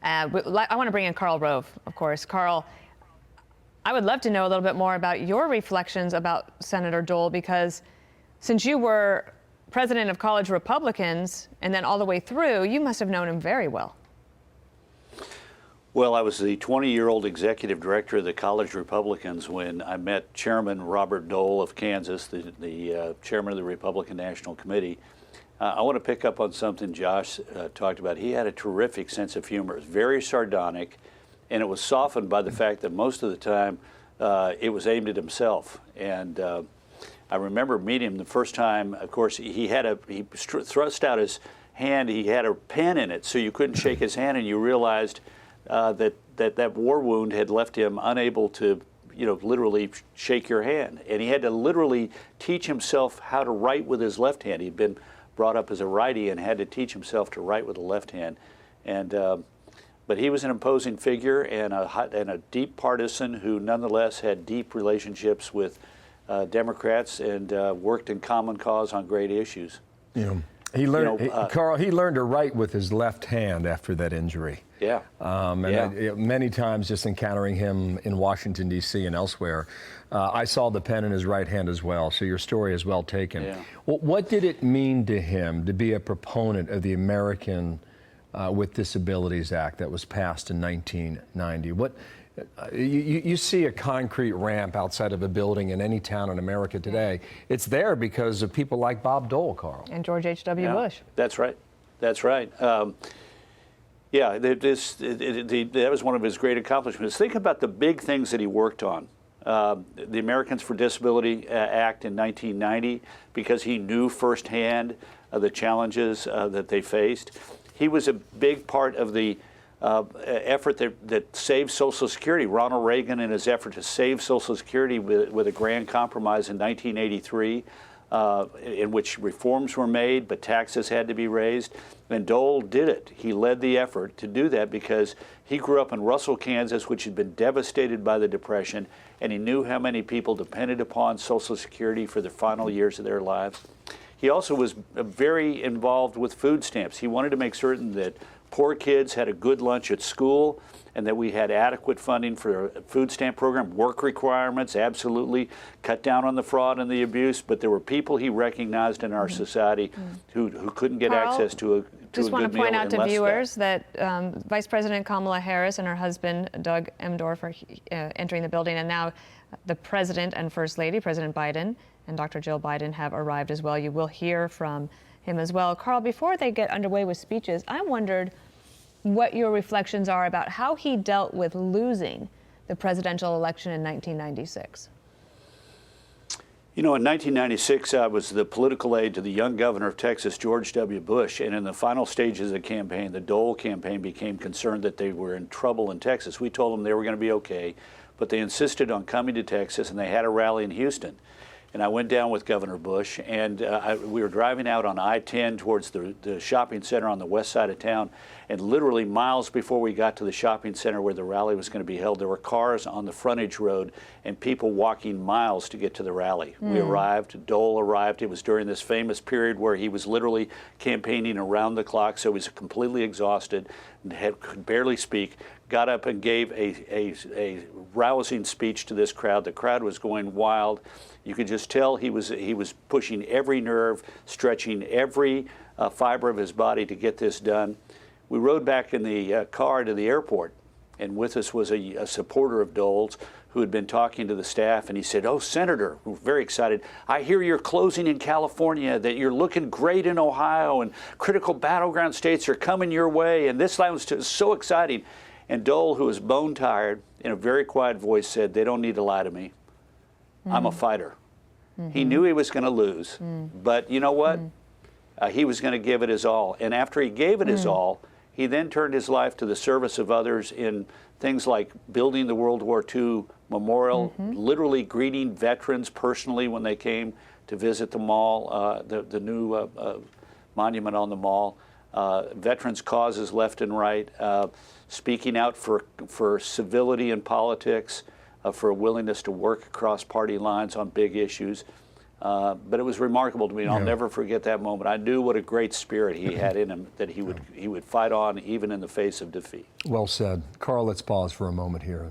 I want to bring in Karl Rove, of course. Karl, I would love to know a little bit more about your reflections about Senator Dole, because since you were president of college Republicans and then all the way through, you must have known him very well. Well, I was the 20-year-old executive director of the College Republicans when I met Chairman Robert Dole of Kansas, the chairman of the Republican National Committee. I want to pick up on something Josh talked about. He had a terrific sense of humor. It was very sardonic, and it was softened by the fact that most of the time it was aimed at himself. And I remember meeting him the first time. Of course, he thrust out his hand. He had a pen in it, so you couldn't shake his hand, and you realized that war wound had left him unable to, literally shake your hand. And he had to literally teach himself how to write with his left hand. He'd been brought up as a righty and had to teach himself to write with the left hand. And but he was an imposing figure and a deep partisan who nonetheless had deep relationships with Democrats and worked in common cause on great issues. Yeah. He learned, Karl, he learned to write with his left hand after that injury. Yeah. Many times just encountering him in Washington, D.C. and elsewhere, I saw the pen in his right hand as well, so your story is well taken. Yeah. Well, what did it mean to him to be a proponent of the American with Disabilities Act that was passed in 1990? You see a concrete ramp outside of a building in any town in America today. It's there because of people like Bob Dole, Karl. And George H.W. Bush. That's right. That's right. Yeah, that was one of his great accomplishments. Think about the big things that he worked on. The Americans for Disability Act in 1990, because he knew firsthand the challenges that they faced. He was a big part of the effort that saved Social Security. Ronald Reagan, in his effort to save Social Security with a grand compromise in 1983, in which reforms were made, but taxes had to be raised. And Dole did it. He led the effort to do that because he grew up in Russell, Kansas, which had been devastated by the Depression, and he knew how many people depended upon Social Security for the final years of their lives. He also was very involved with food stamps. He wanted to make certain that poor kids had a good lunch at school and that we had adequate funding for a food stamp program. Work requirements, absolutely, cut down on the fraud and the abuse, but there were people he recognized in our society who couldn't get access to a good meal. Just want to point out to viewers that Vice President Kamala Harris and her husband, Doug Emdorf, are entering the building, and now the President and First Lady, President Biden, and Dr. Jill Biden have arrived as well. You will hear from him as well. Karl, before they get underway with speeches, I wondered what your reflections are about how he dealt with losing the presidential election in 1996. In 1996, I was the political aide to the young governor of Texas, George W. Bush, and in the final stages of the campaign, the Dole campaign became concerned that they were in trouble in Texas. We told them they were going to be okay, but they insisted on coming to Texas, and they had a rally in Houston. And I went down with Governor Bush, and we were driving out on I-10 towards the shopping center on the west side of town, and literally miles before we got to the shopping center where the rally was going to be held, there were cars on the frontage road and people walking miles to get to the rally. We arrived, Dole arrived. It was during this famous period where he was literally campaigning around the clock, so he was completely exhausted and could barely speak, got up and gave a rousing speech to this crowd. The crowd was going wild. You could just tell he was pushing every nerve, stretching every fiber of his body to get this done. We rode back in the car to the airport, and with us was a supporter of Dole's who had been talking to the staff, and he said, "Oh, Senator," we're very excited, "I hear you're closing in California, that you're looking great in Ohio, and critical battleground states are coming your way, and this line was so exciting." And Dole, who was bone tired, in a very quiet voice said, "They don't need to lie to me. I'm a fighter." He knew he was going to lose, but you know what? He was going to give it his all. And after he gave it his all, he then turned his life to the service of others in things like building the World War II memorial, literally greeting veterans personally when they came to visit the mall, the new monument on the mall, veterans' causes left and right, speaking out for civility in politics, for a willingness to work across party lines on big issues. But it was remarkable to me. And I'll never forget that moment. I knew what a great spirit he had in him, that he would fight on even in the face of defeat. Well said. Karl, let's pause for a moment here.